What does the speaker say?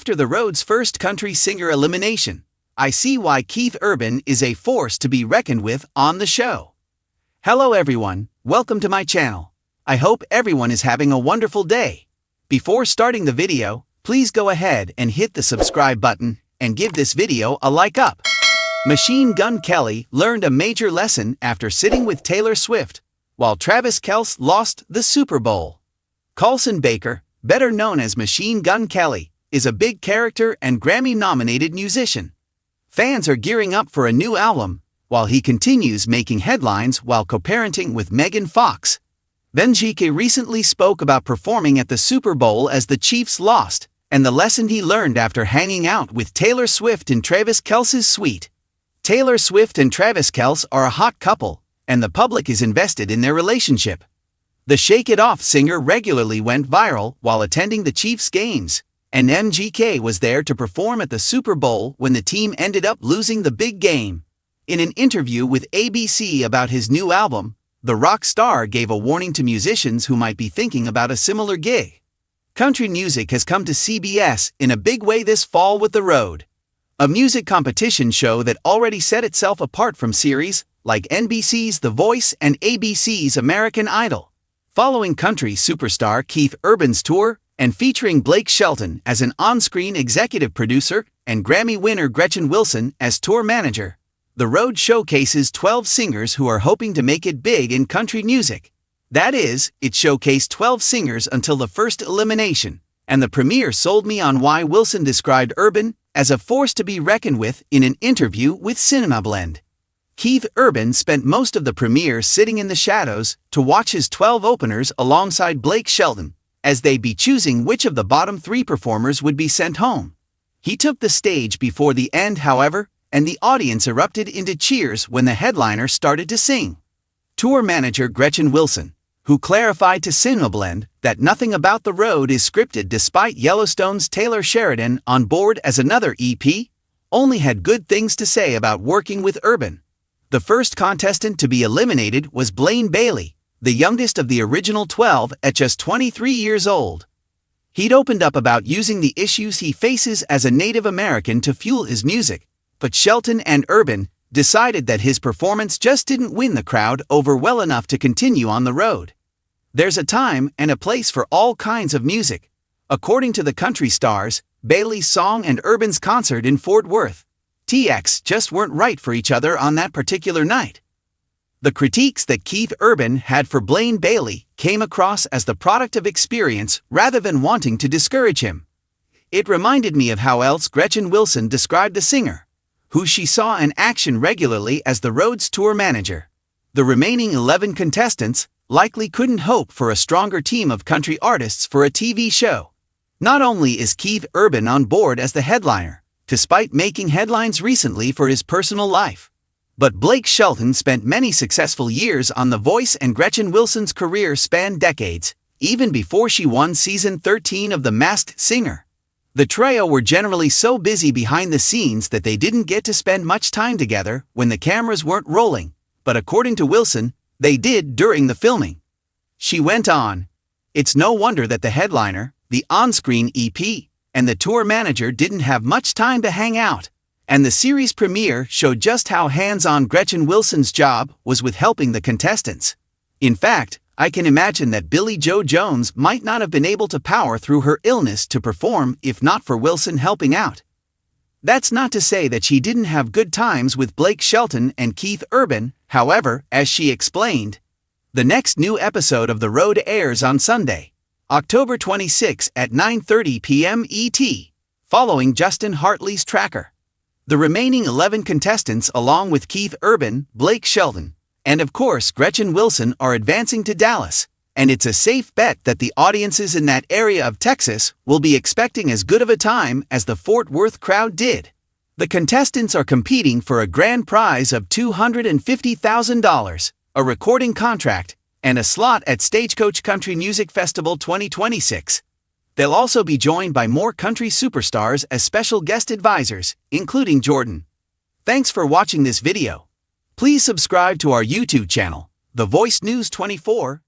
After the road's first country singer elimination, I see why Keith Urban is a force to be reckoned with on the show. Hello everyone, welcome to my channel. I hope everyone is having a wonderful day. Before starting the video, please go ahead and hit the subscribe button and give this video a like up. Machine Gun Kelly learned a major lesson after sitting with Taylor Swift, while Travis Kelce lost the Super Bowl. Colson Baker, better known as Machine Gun Kelly, is a big character and Grammy-nominated musician. Fans are gearing up for a new album, while he continues making headlines while co-parenting with Megan Fox. Benjike recently spoke about performing at the Super Bowl as the Chiefs lost, and the lesson he learned after hanging out with Taylor Swift in Travis Kelce's suite. Taylor Swift and Travis Kelce are a hot couple, and the public is invested in their relationship. The Shake It Off singer regularly went viral while attending the Chiefs games, and MGK was there to perform at the Super Bowl when the team ended up losing the big game. In an interview with ABC about his new album, the rock star gave a warning to musicians who might be thinking about a similar gig. Country music has come to CBS in a big way this fall with The Road, a music competition show that already set itself apart from series like NBC's The Voice and ABC's American Idol. Following country superstar Keith Urban's tour and featuring Blake Shelton as an on-screen executive producer and Grammy winner Gretchen Wilson as tour manager, The Road showcases 12 singers who are hoping to make it big in country music. That is, it showcased 12 singers until the first elimination, and the premiere sold me on why Wilson described Urban as a force to be reckoned with in an interview with CinemaBlend. Keith Urban spent most of the premiere sitting in the shadows to watch his 12 openers alongside Blake Shelton, as they'd be choosing which of the bottom 3 performers would be sent home. He took the stage before the end, however, and the audience erupted into cheers when the headliner started to sing. Tour manager Gretchen Wilson, who clarified to CinemaBlend that nothing about The Road is scripted despite Yellowstone's Taylor Sheridan on board as another EP, only had good things to say about working with Urban. The first contestant to be eliminated was Blaine Bailey, the youngest of the original 12 at just 23 years old. He'd opened up about using the issues he faces as a Native American to fuel his music, but Shelton and Urban decided that his performance just didn't win the crowd over well enough to continue on the road. There's a time and a place for all kinds of music. According to the country stars, Bailey's song and Urban's concert in Fort Worth, TX just weren't right for each other on that particular night. The critiques that Keith Urban had for Blaine Bailey came across as the product of experience rather than wanting to discourage him. It reminded me of how else Gretchen Wilson described the singer, who she saw in action regularly as The Road's tour manager. The remaining 11 contestants likely couldn't hope for a stronger team of country artists for a TV show. Not only is Keith Urban on board as the headliner, despite making headlines recently for his personal life, but Blake Shelton spent many successful years on The Voice, and Gretchen Wilson's career spanned decades, even before she won season 13 of The Masked Singer. The trio were generally so busy behind the scenes that they didn't get to spend much time together when the cameras weren't rolling, but according to Wilson, they did during the filming. She went on, "It's no wonder that the headliner, the on-screen EP, and the tour manager didn't have much time to hang out, and the series premiere showed just how hands-on Gretchen Wilson's job was with helping the contestants. In fact, I can imagine that Billie Joe Jones might not have been able to power through her illness to perform if not for Wilson helping out." That's not to say that she didn't have good times with Blake Shelton and Keith Urban, however, as she explained. The next new episode of The Road airs on Sunday, October 26 at 9:30 p.m. ET, following Justin Hartley's Tracker. The remaining 11 contestants, along with Keith Urban, Blake Shelton, and of course Gretchen Wilson, are advancing to Dallas, and it's a safe bet that the audiences in that area of Texas will be expecting as good of a time as the Fort Worth crowd did. The contestants are competing for a grand prize of $250,000, a recording contract, and a slot at Stagecoach Country Music Festival 2026. They'll also be joined by more country superstars as special guest advisors, including Jordan. Thanks for watching this video. Please subscribe to our YouTube channel, The Voice News 24,